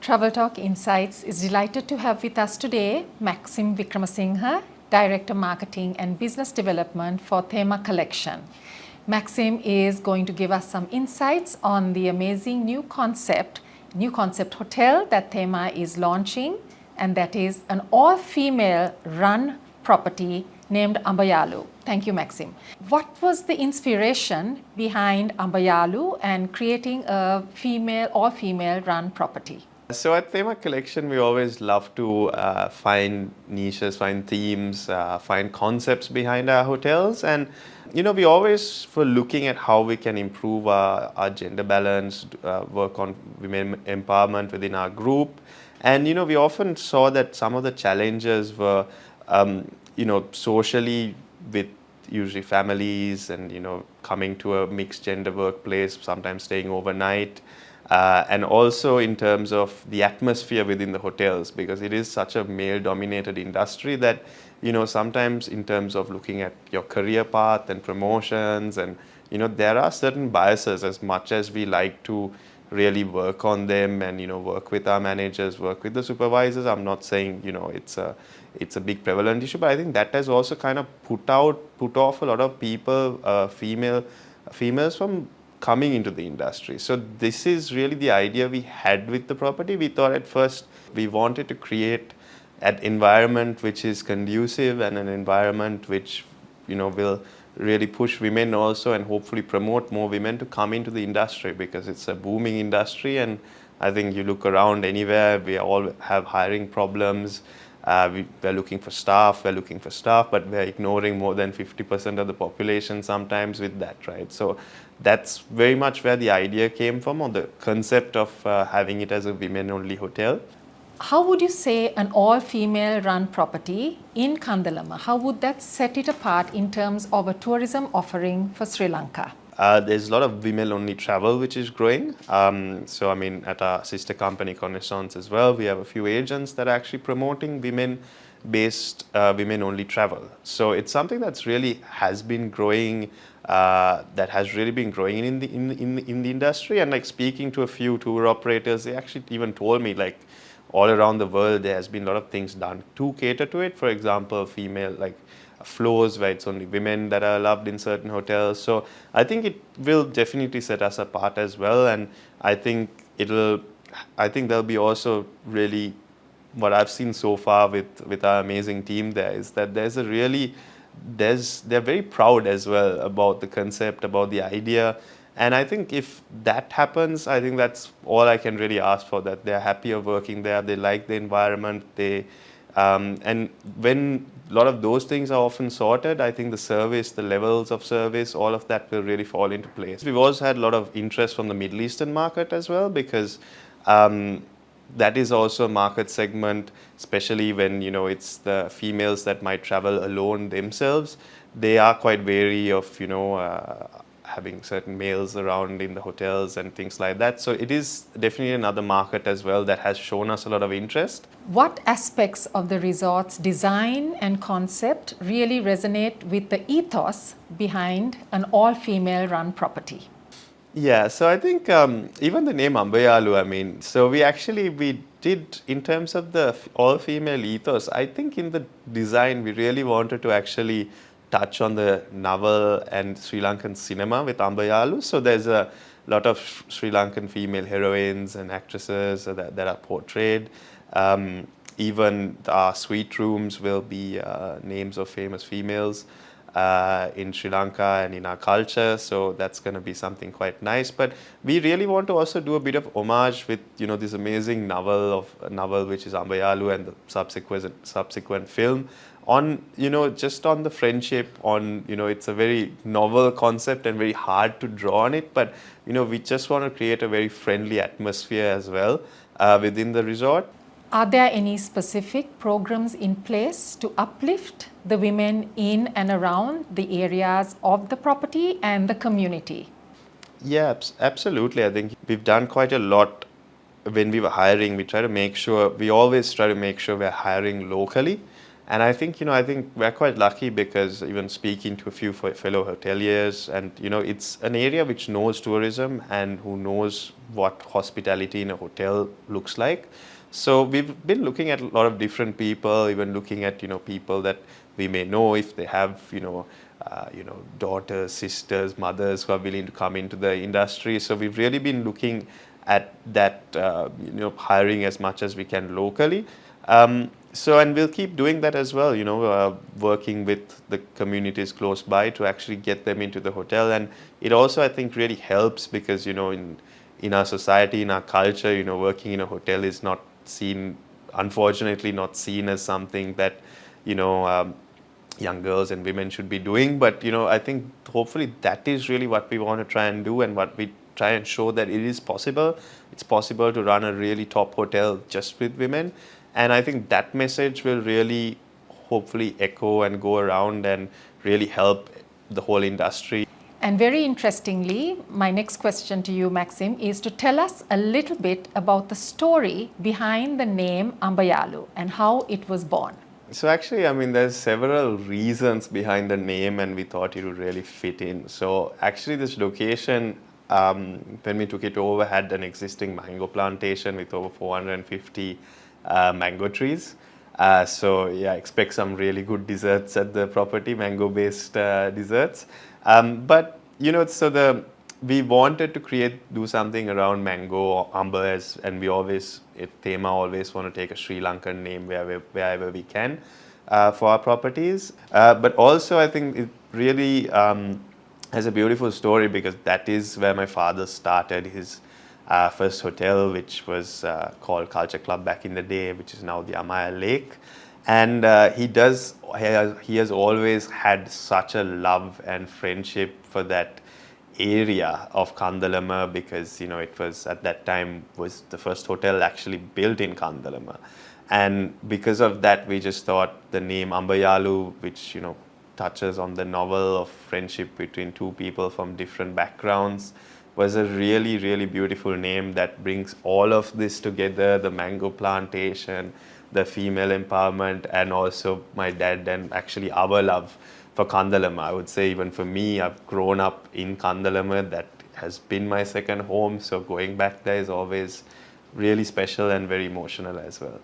Travel Talk Insights is delighted to have with us today Maxime Wickramasinghe, Director Marketing and Business Development for Thema Collection. Maxime is going to give us some insights on the amazing new concept hotel that Thema is launching, and that is an all-female run property named Amba Yaalu. Thank you, Maxime. What was the inspiration behind Amba Yaalu and creating a all-female run property? So at Thema Collection, we always love to find niches, find themes, find concepts behind our hotels. And, we always were looking at how we can improve our gender balance, work on women empowerment within our group. And, we often saw that some of the challenges were, socially with usually families and, coming to a mixed gender workplace, sometimes staying overnight. And also in terms of the atmosphere within the hotels, because it is such a male-dominated industry that, sometimes in terms of looking at your career path and promotions and, there are certain biases. As much as we like to really work on them and, work with our managers, work with the supervisors, I'm not saying, it's a big prevalent issue, but I think that has also kind of put off a lot of people, females from coming into the industry. So this is really the idea we had with the property. We thought at first we wanted to create an environment which is conducive and an environment which will really push women also and hopefully promote more women to come into the industry, because it's a booming industry. And I think you look around anywhere, we all have hiring problems. We're looking for staff, but we're ignoring more than 50% of the population sometimes with that, right? So that's very much where the idea came from, or the concept of having it as a women-only hotel. How would you say an all-female run property in Kandalama, how would that set it apart in terms of a tourism offering for Sri Lanka? There's a lot of women-only travel which is growing. So I mean, at our sister company, Connaissance as well, we have a few agents that are actually promoting women-based, women-only travel. So it's something that's really has been growing, in the industry. And like speaking to a few tour operators, they actually even told me like all around the world there has been a lot of things done to cater to it. For example, female like floors where it's only women that are loved in certain hotels. So I think it will definitely set us apart as well. And I think there'll be also really what I've seen so far with our amazing team there is that they're very proud as well about the concept, about the idea. And I think if that happens, I think that's all I can really ask for, that they're happy of working there, they like the environment, and when a lot of those things are often sorted, I think the service, the levels of service, all of that will really fall into place. We've also had a lot of interest from the Middle Eastern market as well, because that is also a market segment, especially when, it's the females that might travel alone themselves. They are quite wary of, having certain males around in the hotels and things like that. So it is definitely another market as well that has shown us a lot of interest. What aspects of the resort's design and concept really resonate with the ethos behind an all-female run property? Yeah, so I think even the name Amba Yaalu, so we did, in terms of the all-female ethos, I think in the design we really wanted to actually touch on the novel and Sri Lankan cinema with Amba Yaalu. So there's a lot of Sri Lankan female heroines and actresses that are portrayed. Even our suite rooms will be names of famous females in Sri Lanka and in our culture. So that's going to be something quite nice. But we really want to also do a bit of homage with, this amazing novel which is Amba Yaalu, and the subsequent film on, just on the friendship, on, it's a very novel concept and very hard to draw on it, but, we just want to create a very friendly atmosphere as well within the resort. Are there any specific programs in place to uplift the women in and around the areas of the property and the community? Yeah, absolutely. I think we've done quite a lot. When we were hiring, we always try to make sure we're hiring locally. And I think, I think we're quite lucky because even speaking to a few fellow hoteliers, and, it's an area which knows tourism and who knows what hospitality in a hotel looks like. So we've been looking at a lot of different people, even looking at, people that we may know if they have, daughters, sisters, mothers who are willing to come into the industry. So we've really been looking at that, hiring as much as we can locally. And we'll keep doing that as well, working with the communities close by to actually get them into the hotel. And it also, I think, really helps because, in our society, in our culture, working in a hotel is not seen, unfortunately, not seen as something that, young girls and women should be doing. But, I think hopefully that is really what we want to try and do, and what we try and show that it is possible. It's possible to run a really top hotel just with women. And I think that message will really hopefully echo and go around and really help the whole industry. And very interestingly, my next question to you, Maxime, is to tell us a little bit about the story behind the name Amba Yaalu and how it was born. So actually, I mean, there's several reasons behind the name, and we thought it would really fit in. So actually, this location, when we took it over, had an existing mango plantation with over 450 mango trees. So yeah, expect some really good desserts at the property, mango-based desserts. But we wanted to do something around mango, Amba, and we always at Thema always want to take a Sri Lankan name wherever we can for our properties. But also, I think it really has a beautiful story because that is where my father started his first hotel, which was called Culture Club back in the day, which is now the Amaya Lake. And he has always had such a love and friendship for that area of Kandalama because, it was at that time was the first hotel actually built in Kandalama. And because of that, we just thought the name Amba Yaalu, which, touches on the novel of friendship between two people from different backgrounds, was a really, really beautiful name that brings all of this together, the mango plantation, the female empowerment, and also my dad and actually our love for Kandalama. I would say even for me, I've grown up in Kandalama. That has been my second home. So going back there is always really special and very emotional as well.